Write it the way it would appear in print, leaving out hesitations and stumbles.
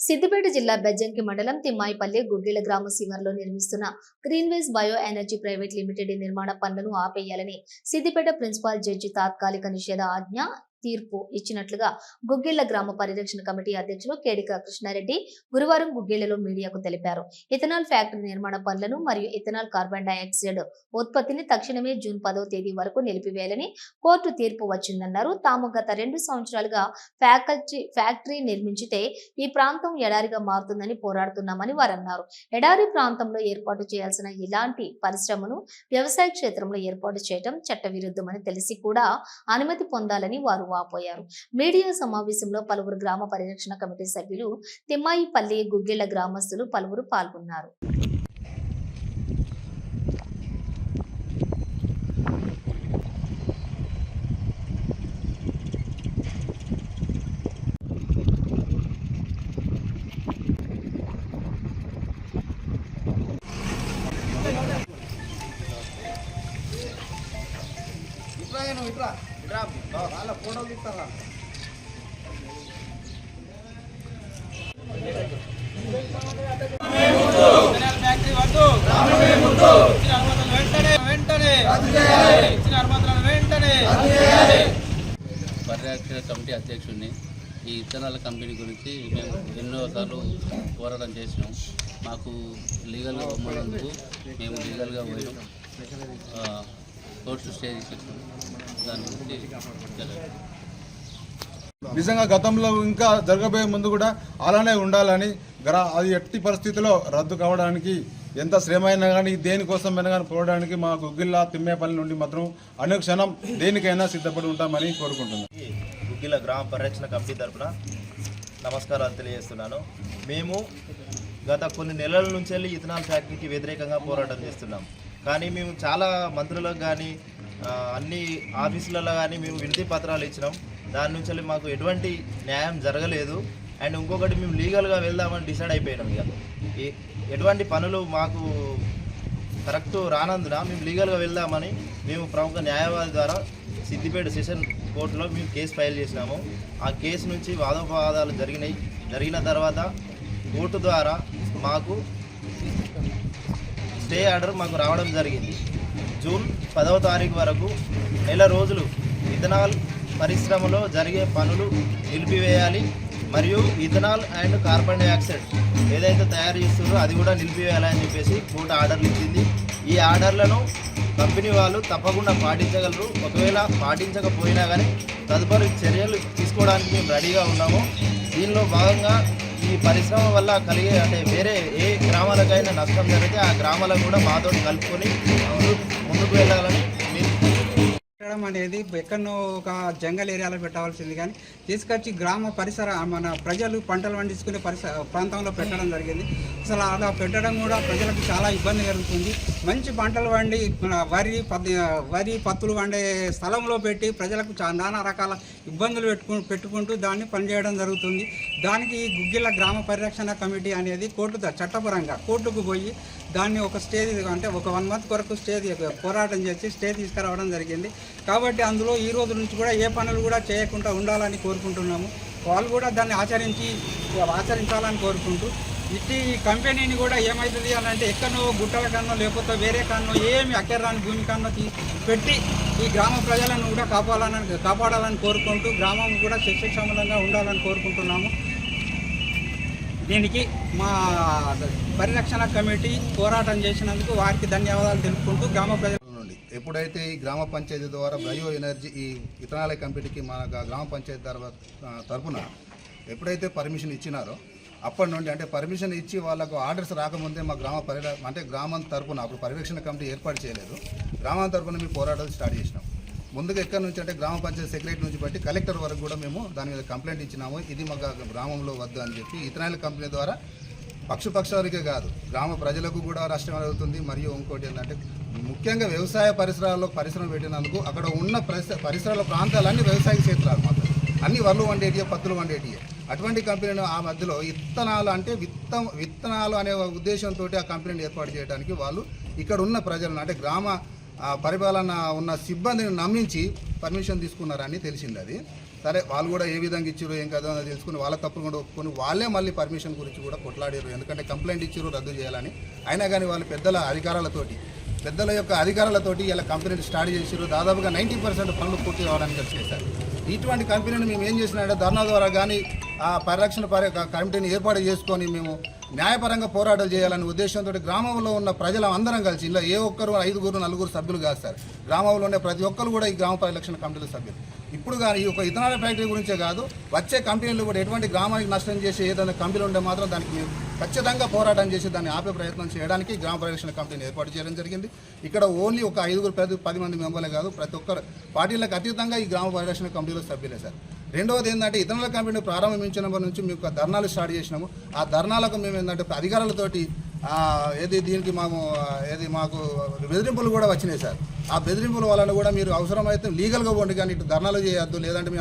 సిద్దిపేట జిల్లా బెజ్జంకి మండలం తిమ్మాయిపల్లి గుగ్గిల గ్రామ శివారులో నిర్మిస్తున్న గ్రీన్వేస్ బయో ఎనర్జీ ప్రైవేట్ లిమిటెడ్ నిర్మాణ పనులను ఆపేయాలని సిద్దిపేట ప్రిన్సిపాల్ జడ్జి తాత్కాలిక నిషేధ ఆజ్ఞ తీర్పు ఇచ్చినట్లుగా గుగ్గిళ్ల గ్రామ పరిరక్షణ కమిటీ అధ్యక్షులు కేడిక కృష్ణారెడ్డి గురువారం గుగ్గిళ్లలో మీడియాకు తెలిపారు. ఇథనాల్ ఫ్యాక్టరీ నిర్మాణ పనులను మరియు ఇథనాల్ కార్బన్ డైఆక్సైడ్ ఉత్పత్తిని తక్షణమే జూన్ 10వ తేదీ వరకు నిలిపివేయాలని కోర్టు తీర్పు వచ్చిందన్నారు. తాము గత 2 సంవత్సరాలుగా ఫ్యాక్టరీ నిర్మించితే ఈ ప్రాంతం ఎడారిగా మారుతుందని పోరాడుతున్నామని వారు అన్నారు. ఎడారి ప్రాంతంలో ఏర్పాటు చేయాల్సిన ఇలాంటి పరిశ్రమను వ్యవసాయ క్షేత్రంలో ఏర్పాటు చేయడం చట్టవిరుద్ధమని తెలిసి కూడా అనుమతి పొందాలని వారు వాపోయారు. మీడియా సమావేశంలో పలువురు గ్రామ పరిరక్షణ కమిటీ సభ్యులు, తిమ్మాయిపల్లి గుగ్గిళ్ల గ్రామస్తులు పలువురు పాల్గొన్నారు. ఫోటోలు తీస్తారా? పరిరక్షణ కమిటీ అధ్యక్షుడిని. ఈ ఇథనాల్ కంపెనీ గురించి మేము ఎన్నోసార్లు పోరాటం చేసినాం. మాకు లీగల్గా ఇవ్వమన్నందుకు మేము లీగల్గా పోయినాం. కోర్టు స్టే చేసినాం. దాని గురించి నిజంగా గతంలో ఇంకా జరగబోయే ముందు కూడా అలానే ఉండాలని అది ఎట్టి పరిస్థితిలో రద్దు కావడానికి ఎంత శ్రమ అయినా కానీ దేనికోసమైనా కానీ పోవడానికి మా గుగ్గిళ్ళ తిమ్మేపల్లి నుండి మాత్రం అనుక్షణం దేనికైనా సిద్ధపడి ఉంటామని కోరుకుంటున్నాం. గుగ్గిళ్ళ గ్రామ పరిరక్షణ కమిటీ తరఫున నమస్కారాలు తెలియజేస్తున్నాను. మేము గత కొన్ని నెలల నుంచి ఇథనాల్ ఫ్యాక్టరీకి వ్యతిరేకంగా పోరాటం చేస్తున్నాం. కానీ మేము చాలా మంత్రులకు కానీ అన్ని ఆఫీసులలో కానీ మేము వినతి పత్రాలు ఇచ్చినాం. దాని నుంచి మాకు ఎటువంటి న్యాయం జరగలేదు. అండ్ ఇంకొకటి మేము లీగల్గా వెళ్దామని డిసైడ్ అయిపోయినాం. ఇక ఎటువంటి పనులు మాకు కరెక్ట్ రానందున మేము లీగల్గా వెళ్దామని మేము ప్రముఖ న్యాయవాది ద్వారా సిద్దిపేట సెషన్ కోర్టులో మేము కేసు ఫైల్ చేసినాము. ఆ కేసు నుంచి వాదోపవాదాలు జరిగిన తర్వాత కోర్టు ద్వారా మాకు స్టే ఆర్డర్ మాకు రావడం జరిగింది. జూన్ 10వ తారీఖు వరకు నెల రోజులు ఇథనాల్ పరిశ్రమలో జరిగే పనులు నిలిపివేయాలి, మరియు ఇథనాల్ అండ్ కార్బన్ డైఆక్సైడ్ ఏదైతే తయారు చేస్తున్నారో అది కూడా నిలిపివేయాలని చెప్పేసి కోర్టు ఆర్డర్లు ఇచ్చింది. ఈ ఆర్డర్లను కంపెనీ వాళ్ళు తప్పకుండా పాటించగలరు. ఒకవేళ పాటించకపోయినా కానీ తదుపరి చర్యలు తీసుకోవడానికి మేము రెడీగా ఉన్నాము. దీనిలో భాగంగా ఈ పరిశ్రమ వల్ల కలిగే వేరే ఏ గ్రామాలకైనా నష్టం జరిగితే ఆ గ్రామాలకు కూడా మాతో కలుపుకొని ముందుకు వెళ్ళాలని పెట్టడం అనేది ఎక్కడో ఒక జంగల్ ఏరియాలో పెట్టవలసింది, కానీ తీసుకొచ్చి గ్రామ పరిసర మన ప్రజలు పంటలు పండించుకునే ప్రాంతంలో పెట్టడం జరిగింది. అసలు అలా పెట్టడం కూడా ప్రజలకు చాలా ఇబ్బంది కలుగుతుంది. మంచి పంటలు వండి వరి పత్తులు వండే స్థలంలో పెట్టి ప్రజలకు నానా రకాల ఇబ్బందులు పెట్టుకుంటూ దాన్ని పనిచేయడం జరుగుతుంది. దానికి గుగ్గిళ్ళ గ్రామ పరిరక్షణ కమిటీ అనేది చట్టపరంగా కోర్టుకు పోయి దాన్ని ఒక స్టే అంటే ఒక 1 మంత్ కొరకు పోరాటం చేసి స్టే తీసుకురావడం జరిగింది. కాబట్టి అందులో ఈ రోజు నుంచి కూడా ఏ పనులు కూడా చేయకుండా ఉండాలని కోరుకుంటున్నాము. వాళ్ళు కూడా దాన్ని ఆచరించాలని కోరుకుంటూ ఇట్టి కంపెనీని కూడా ఏమవుతుంది అని అంటే ఎక్కడో గుట్టల కన్నో లేకపోతే వేరే కన్నో ఏమి అక్కర్రాని భూమి కన్నో పెట్టి ఈ గ్రామ ప్రజలను కూడా కాపాడాలని కోరుకుంటూ గ్రామం కూడా సస్యశ్యామలంగా ఉండాలని కోరుకుంటున్నాము. దీనికి మా పరిరక్షణ కమిటీ పోరాటం చేసినందుకు వారికి ధన్యవాదాలు తెలుపుకుంటూ గ్రామ ప్రజల నుండి ఎప్పుడైతే ఈ గ్రామ పంచాయతీ ద్వారా బయో ఎనర్జీ ఈ ఇథనాల్ కంపెనీకి మన గ్రామ పంచాయతీ తరఫున ఎప్పుడైతే పర్మిషన్ ఇచ్చినారో అప్పటి నుండి అంటే పర్మిషన్ ఇచ్చి వాళ్ళకు ఆర్డర్స్ రాకముందే మా గ్రామం తరఫున అప్పుడు పరిరక్షణ కమిటీ ఏర్పాటు చేయలేదు. గ్రామం తరఫున మేము పోరాటాలు స్టార్ట్ చేసినాం. ముందుగా ఎక్కడి నుంచి అంటే గ్రామ పంచాయతీ సెక్రటరీ నుంచి బట్టి కలెక్టర్ వరకు కూడా మేము దాని మీద కంప్లైంట్ ఇచ్చినాము. ఇది మా గ్రామంలో వద్దు అని చెప్పి ఇథనాల్ కంపెనీ ద్వారా పక్షపాతానికే కాదు గ్రామ ప్రజలకు కూడా నష్టం జరుగుతుంది. మరియు ఇంకోటి ఏంటంటే ముఖ్యంగా వ్యవసాయ పరిశ్రమ పెట్టినందుకు అక్కడ ఉన్న పరిసరాల ప్రాంతాలన్నీ వ్యవసాయ క్షేత్రాలు మాత్రం అన్ని వడ్లు వండేటియే పత్తులు వండేటియే. అటువంటి కంపెనీలు ఆ మధ్యలో విత్తనాలు అనే ఉద్దేశంతో ఆ కంపెనీని ఏర్పాటు చేయడానికి వాళ్ళు ఇక్కడ ఉన్న ప్రజలను అంటే గ్రామ పరిపాలన ఉన్న సిబ్బందిని నమ్మించి పర్మిషన్ తీసుకున్నారని తెలిసింది. అది సరే వాళ్ళు కూడా ఏ విధంగా ఇచ్చారు ఏం కదా అని తెలుసుకుని వాళ్ళ తప్పులు కూడా ఒప్పుకొని వాళ్ళే మళ్ళీ పర్మిషన్ గురించి కూడా కొట్లాడారు. ఎందుకంటే కంప్లైంట్ ఇచ్చారు రద్దు చేయాలని. అయినా కానీ వాళ్ళు పెద్దల యొక్క అధికారాలతోటి ఇలా కంపెనీని స్టార్ట్ చేసారు. దాదాపుగా 90% పనులు పూర్తి కావడానికి వచ్చినాయి సార్. ఇటువంటి కంపెనీని మేము ఏం చేసినామంటే ధర్నా ద్వారా కానీ ఆ పరిరక్షణ కమిటీని ఏర్పాటు చేసుకొని మేము న్యాయపరంగా పోరాటాలు చేయాలనే ఉద్దేశంతో గ్రామంలో ఉన్న ప్రజలు అందరం కలిసి ఇలా ఏ ఒక్కరు 5 4 సభ్యులు కాదు సార్. గ్రామంలో ఉండే ప్రతి ఒక్కరు కూడా ఈ గ్రామ పరిరక్షణ కమిటీల సభ్యులు. ఇప్పుడు కానీ ఈ ఒక ఇథనాల్ ఫ్యాక్టరీ గురించే కాదు, వచ్చే కంపెనీలు కూడా ఎటువంటి గ్రామానికి నష్టం చేసే ఏదైనా కంపెనీలు ఉంటే మాత్రం దానికి మేము ఖచ్చితంగా పోరాటం చేసి దాన్ని ఆపే ప్రయత్నం చేయడానికి గ్రామ పరిరక్షణ కమిటీని ఏర్పాటు చేయడం జరిగింది. ఇక్కడ ఓన్లీ ఒక 10 మంది మెంబర్లే కాదు, ప్రతి ఒక్కరు పార్టీలకు అతీతంగా ఈ గ్రామ పరిరక్షణ కమిటీలో సభ్యులే సార్. రెండవది ఏంటంటే ఇథనాల్ కంపెనీ ప్రారంభించినప్పటి నుంచి మేము ధర్నాలు స్టార్ట్ చేసినాము. ఆ ధర్నాలకు మేము ఏంటంటే అధికారులతోటి మాకు బెదిరింపులు కూడా వచ్చినాయి సార్. ఆ బెదిరింపుల వలన కూడా మీరు అవసరమైతే లీగల్గా పోండి, కానీ ఇటు ధర్నాలు చేయొద్దు, లేదంటే